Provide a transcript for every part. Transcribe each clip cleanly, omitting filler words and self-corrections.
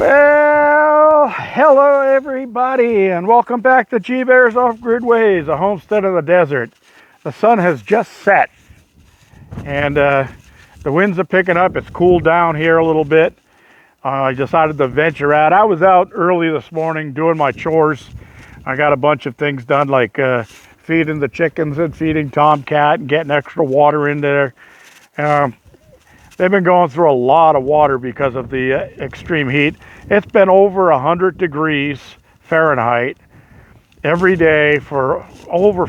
Well, hello everybody, and welcome back to G Bear's Off-Grid Ways, a homestead of the desert. The sun has just set, and the winds are picking up. It's cooled down here a little bit. I decided to venture out. I was out early this morning doing my chores. I got a bunch of things done, like feeding the chickens and feeding Tomcat and getting extra water in there. They've been going through a lot of water because of the extreme heat. It's been over 100 degrees Fahrenheit every day for over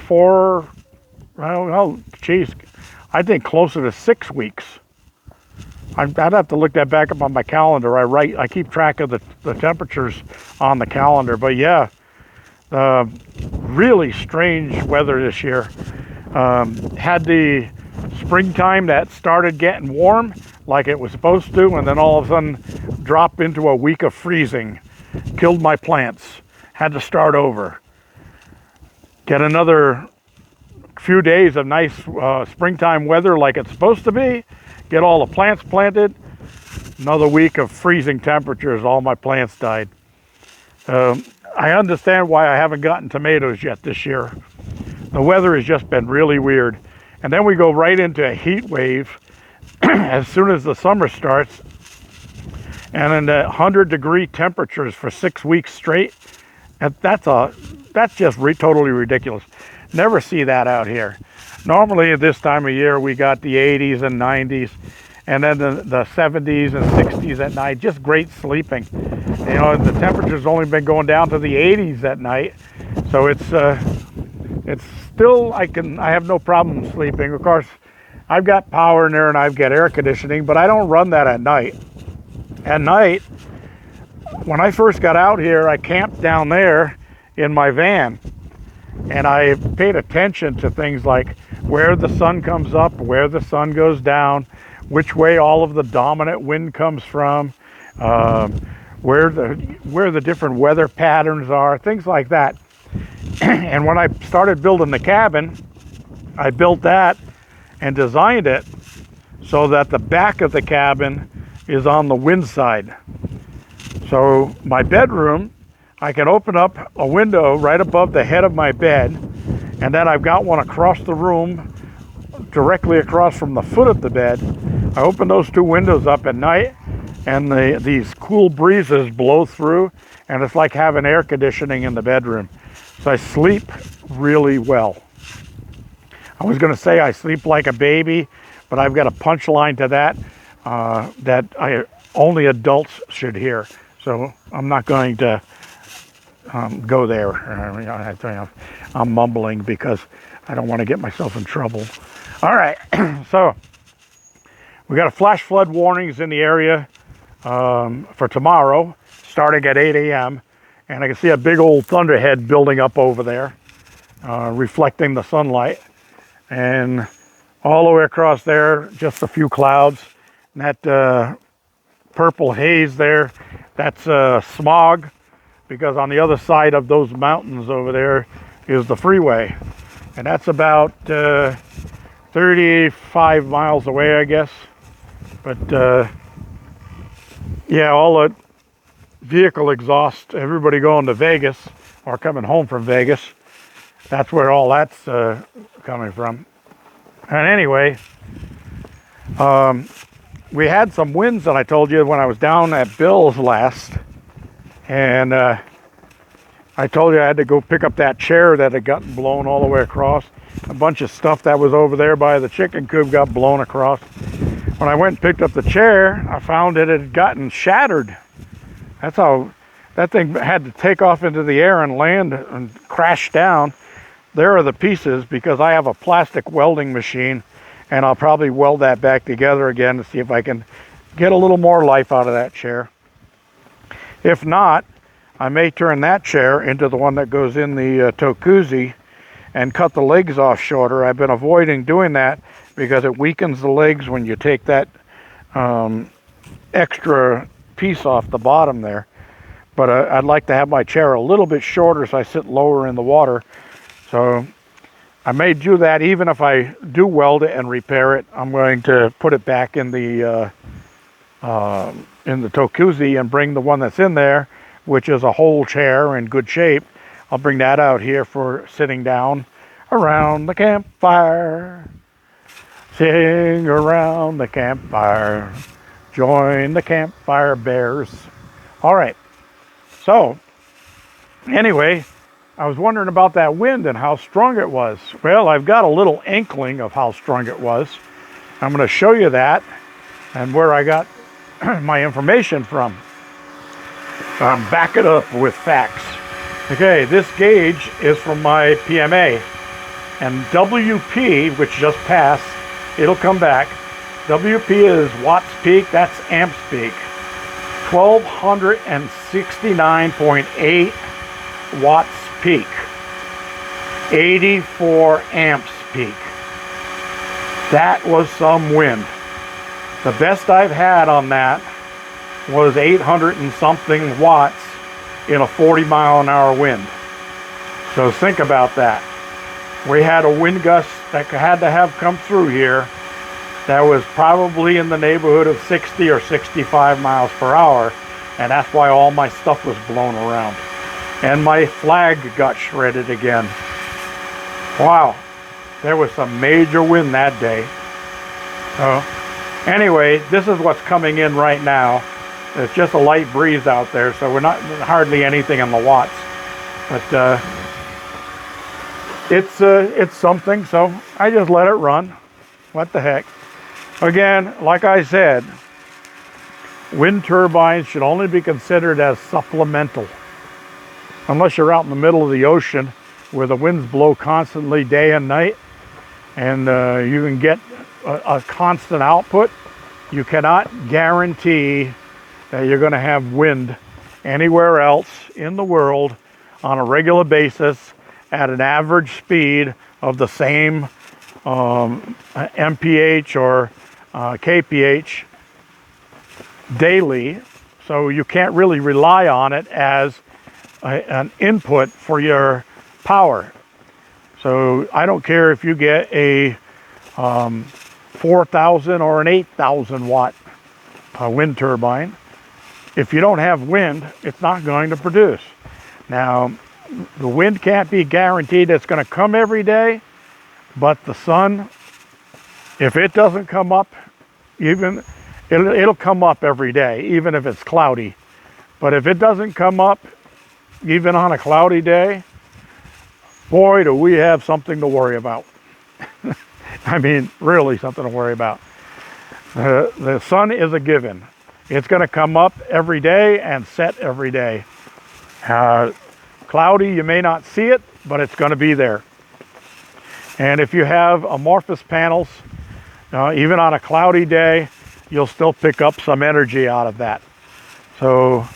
I think closer to 6 weeks. I'd have to look that back up on my calendar. I keep track of the temperatures on the calendar. But yeah, really strange weather this year. Had the springtime that started getting warm like it was supposed to, and then all of a sudden drop into a week of freezing. Killed my plants. Had to start over. Get another few days of nice springtime weather like it's supposed to be. Get all the plants planted. Another week of freezing temperatures. All my plants died. I understand why I haven't gotten tomatoes yet this year. The weather has just been really weird. And then we go right into a heat wave as soon as the summer starts. And then the 100-degree temperatures for 6 weeks straight. That's just totally ridiculous. Never see that out here. Normally at this time of year, we got the 80s and 90s, and then the 70s and 60s at night. Just great sleeping. You know, the temperature's only been going down to the 80s at night. So it's still, I have no problem sleeping. Of course, I've got power in there and I've got air conditioning, but I don't run that at night. At night, when I first got out here, I camped down there in my van, and I paid attention to things like where the sun comes up, where the sun goes down, which way all of the dominant wind comes from, where the different weather patterns are, things like that. And when I started building the cabin, I built that and designed it so that the back of the cabin is on the wind side. So my bedroom, I can open up a window right above the head of my bed, and then I've got one across the room, directly across from the foot of the bed. I open those two windows up at night, and these cool breezes blow through, and it's like having air conditioning in the bedroom. So I sleep really well. I was going to say I sleep like a baby, but I've got a punchline to that that only adults should hear. So I'm not going to go there. I'm mumbling because I don't want to get myself in trouble. All right, so we got a flash flood warnings in the area for tomorrow, starting at 8 a.m. And I can see a big old thunderhead building up over there, reflecting the sunlight. And all the way across there, just a few clouds. And that purple haze there, that's smog, because on the other side of those mountains over there is the freeway. And that's about 35 miles away, I guess. But yeah, all the vehicle exhaust, everybody going to Vegas or coming home from Vegas, that's where all that's coming from. And anyway, we had some winds that I told you when I was down at Bill's last, and I told you I had to go pick up that chair that had gotten blown all the way across. A bunch of stuff that was over there by the chicken coop got blown across. When I went and picked up the chair, I found it had gotten shattered. That's how that thing had to take off into the air and land and crash down. There are the pieces, because I have a plastic welding machine, and I'll probably weld that back together again to see if I can get a little more life out of that chair. If not, I may turn that chair into the one that goes in the Tokuzi and cut the legs off shorter. I've been avoiding doing that because it weakens the legs when you take that extra piece off the bottom there. But I'd like to have my chair a little bit shorter so I sit lower in the water. So I may do that. Even if I do weld it and repair it, I'm going to put it back in the in the Tokuzi and bring the one that's in there, which is a whole chair in good shape. I'll bring that out here for sitting down around the campfire. Sing around the campfire. Join the campfire bears. All right. So, anyway, I was wondering about that wind and how strong it was. Well, I've got a little inkling of how strong it was. I'm going to show you that and where I got my information from. Back it up with facts. Okay, this gauge is from my PMA. And WP, which just passed, it'll come back. WP is watts peak, that's amps peak. 1269.8 watts peak. 84 amps peak. That was some wind. The best I've had on that was 800 and something watts in a 40-mile-an-hour wind. So think about that. We had a wind gust that had to have come through here that was probably in the neighborhood of 60 or 65 miles per hour, and that's why all my stuff was blown around. And my flag got shredded again. Wow, there was some major wind that day. So anyway, this is what's coming in right now. It's just a light breeze out there, so we're not hardly anything in the watts. But it's something, so I just let it run. What the heck? Again, like I said, wind turbines should only be considered as supplemental. Unless you're out in the middle of the ocean where the winds blow constantly day and night, and you can get a constant output, you cannot guarantee that you're going to have wind anywhere else in the world on a regular basis at an average speed of the same MPH or KPH daily. So you can't really rely on it as an input for your power. So I don't care if you get a 4,000 or an 8,000 watt wind turbine. If you don't have wind, it's not going to produce. Now, the wind can't be guaranteed it's going to come every day, but the sun, if it doesn't come up, it'll come up every day, even if it's cloudy. But if it doesn't come up, even on a cloudy day, boy, do we have something to worry about. I mean, really something to worry about. The sun is a given. It's going to come up every day and set every day. Cloudy, you may not see it, but it's going to be there. And if you have amorphous panels, even on a cloudy day, you'll still pick up some energy out of that. So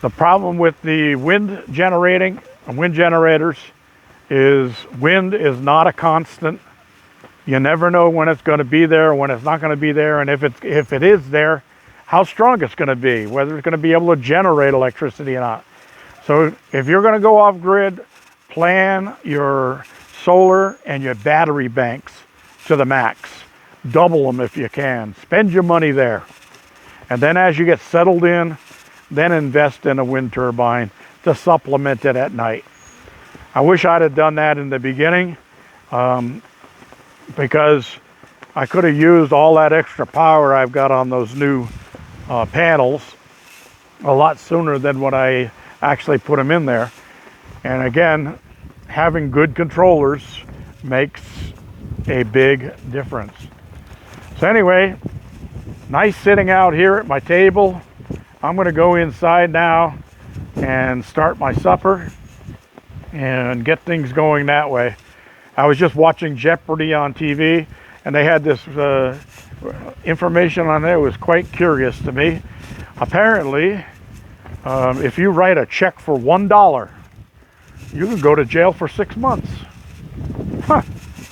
the problem with the wind generators is wind is not a constant. You never know when it's going to be there, when it's not going to be there, and if it is there, how strong it's going to be, whether it's going to be able to generate electricity or not. So if you're going to go off grid, plan your solar and your battery banks to the max. Double them if you can. Spend your money there. And then as you get settled in, then invest in a wind turbine to supplement it at night. I wish I'd have done that in the beginning, because I could have used all that extra power I've got on those new panels a lot sooner than when I actually put them in there. And again, having good controllers makes a big difference. So anyway, nice sitting out here at my table. I'm going to go inside now and start my supper and get things going that way. I was just watching Jeopardy on TV, and they had this information on there. It was quite curious to me. Apparently, if you write a check for $1, you can go to jail for 6 months. Huh,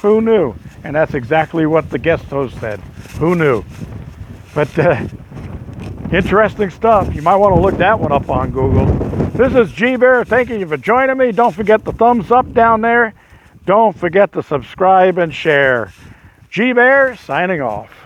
who knew? And that's exactly what the guest host said. Who knew? But interesting stuff. You might want to look that one up on Google. This is G-Bear. Thank you for joining me. Don't forget the thumbs up down there. Don't forget to subscribe and share. G-Bear signing off.